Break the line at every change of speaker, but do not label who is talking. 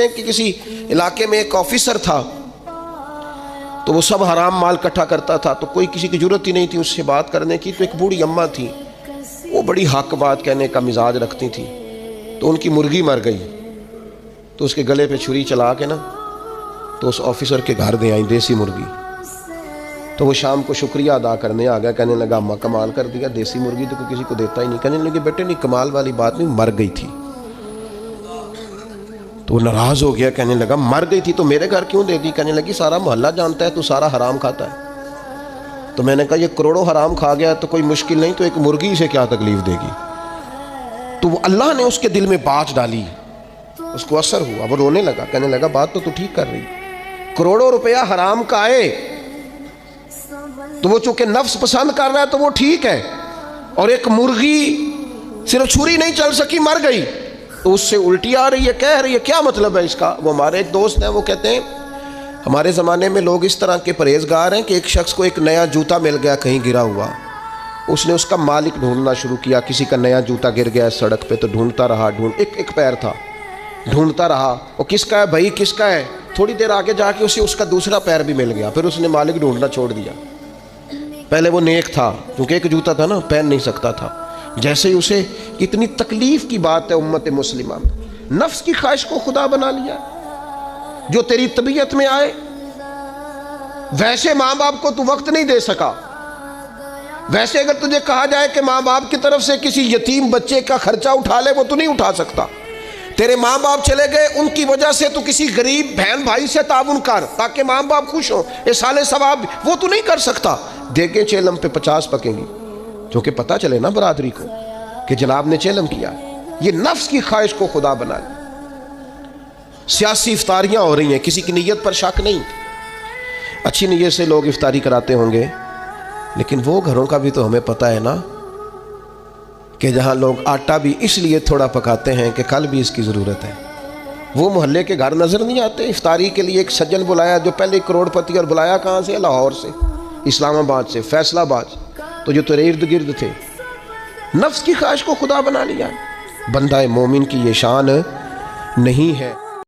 ہیں کہ کسی علاقے میں ایک آفیسر تھا تو وہ سب حرام مال اکٹھا کرتا تھا، تو کوئی کسی کی ضرورت ہی نہیں تھی اس سے بات کرنے کی۔ تو ایک بوڑھی اماں تھی، وہ بڑی حق بات کہنے کا مزاج رکھتی تھی، تو ان کی مرغی مر گئی، تو اس کے گلے پہ چھری چلا کے نا تو اس آفیسر کے گھر دے آئی دیسی مرغی۔ تو وہ شام کو شکریہ ادا کرنے آ گیا، کہنے لگا اماں کمال کر دیا، دیسی مرغی تو کوئی کسی کو دیتا ہی نہیں۔ کہنے لگے بیٹے نہیں، کمال والی بات نہیں، مر گئی تھی۔ تو وہ ناراض ہو گیا، کہنے لگا مر گئی تھی تو میرے گھر کیوں دے دی؟ کہنے لگی سارا محلہ جانتا ہے تو سارا حرام کھاتا ہے۔ تو میں نے کہا یہ کروڑوں حرام کھا گیا تو کوئی مشکل نہیں، تو ایک مرغی سے کیا تکلیف دے گی؟ تو وہ اللہ نے اس کے دل میں بات ڈالی، اس کو اثر ہوا، وہ رونے لگا، کہنے لگا بات تو ٹھیک کر رہی، کروڑوں روپیہ حرام کا آئے تو وہ چونکہ نفس پسند کر رہا ہے تو وہ ٹھیک ہے، اور ایک مرغی صرف چھری نہیں چل سکی مر گئی تو اس سے الٹی آ رہی ہے، کہہ رہی ہے کیا مطلب ہے اس کا؟ وہ ہمارے ایک دوست ہیں، وہ کہتے ہیں ہمارے زمانے میں لوگ اس طرح کے پرہیزگار ہیں کہ ایک شخص کو ایک نیا جوتا مل گیا کہیں گرا ہوا، اس نے اس کا مالک ڈھونڈنا شروع کیا، کسی کا نیا جوتا گر گیا سڑک پہ تو ڈھونڈتا رہا، ایک پیر تھا، ڈھونڈتا رہا، وہ کس کا ہے بھائی کس کا ہے؟ تھوڑی دیر آگے جا کے اسے اس کا دوسرا پیر بھی مل گیا، پھر اس نے مالک ڈھونڈنا چھوڑ دیا۔ پہلے وہ نیک تھا کیونکہ ایک جوتا تھا نا، پہن نہیں سکتا تھا، جیسے ہی اسے اتنی تکلیف کی بات ہے امت مسلمہ میں، نفس کی خواہش کو خدا بنا لیا، جو تیری طبیعت میں آئے۔ ویسے ماں باپ کو تو وقت نہیں دے سکا، ویسے اگر تجھے کہا جائے کہ ماں باپ کی طرف سے کسی یتیم بچے کا خرچہ اٹھا لے، وہ تو نہیں اٹھا سکتا۔ تیرے ماں باپ چلے گئے، ان کی وجہ سے تو کسی غریب بہن بھائی سے تعاون کر تاکہ ماں باپ خوش ہوں، احسان ثواب وہ تو نہیں کر سکتا۔ دیکھیں چیلم پہ 50 پکیں گی، کیونکہ پتہ چلے نا برادری کو کہ جناب نے چیلم کیا۔ یہ نفس کی خواہش کو خدا بنا لی۔ سیاسی افطاریاں ہو رہی ہیں، کسی کی نیت پر شک نہیں، اچھی نیت سے لوگ افطاری کراتے ہوں گے، لیکن وہ گھروں کا بھی تو ہمیں پتہ ہے نا کہ جہاں لوگ آٹا بھی اس لیے تھوڑا پکاتے ہیں کہ کل بھی اس کی ضرورت ہے۔ وہ محلے کے گھر نظر نہیں آتے؟ افطاری کے لیے ایک سجن بلایا جو پہلے کروڑ پتی، اور بلایا کہاں سے؟ لاہور سے، اسلام آباد سے، فیصل آباد، تو جو تیرے ارد گرد تھے۔ نفس کی خواہش کو خدا بنا لیا۔ بندہ مومن کی یہ شان نہیں ہے۔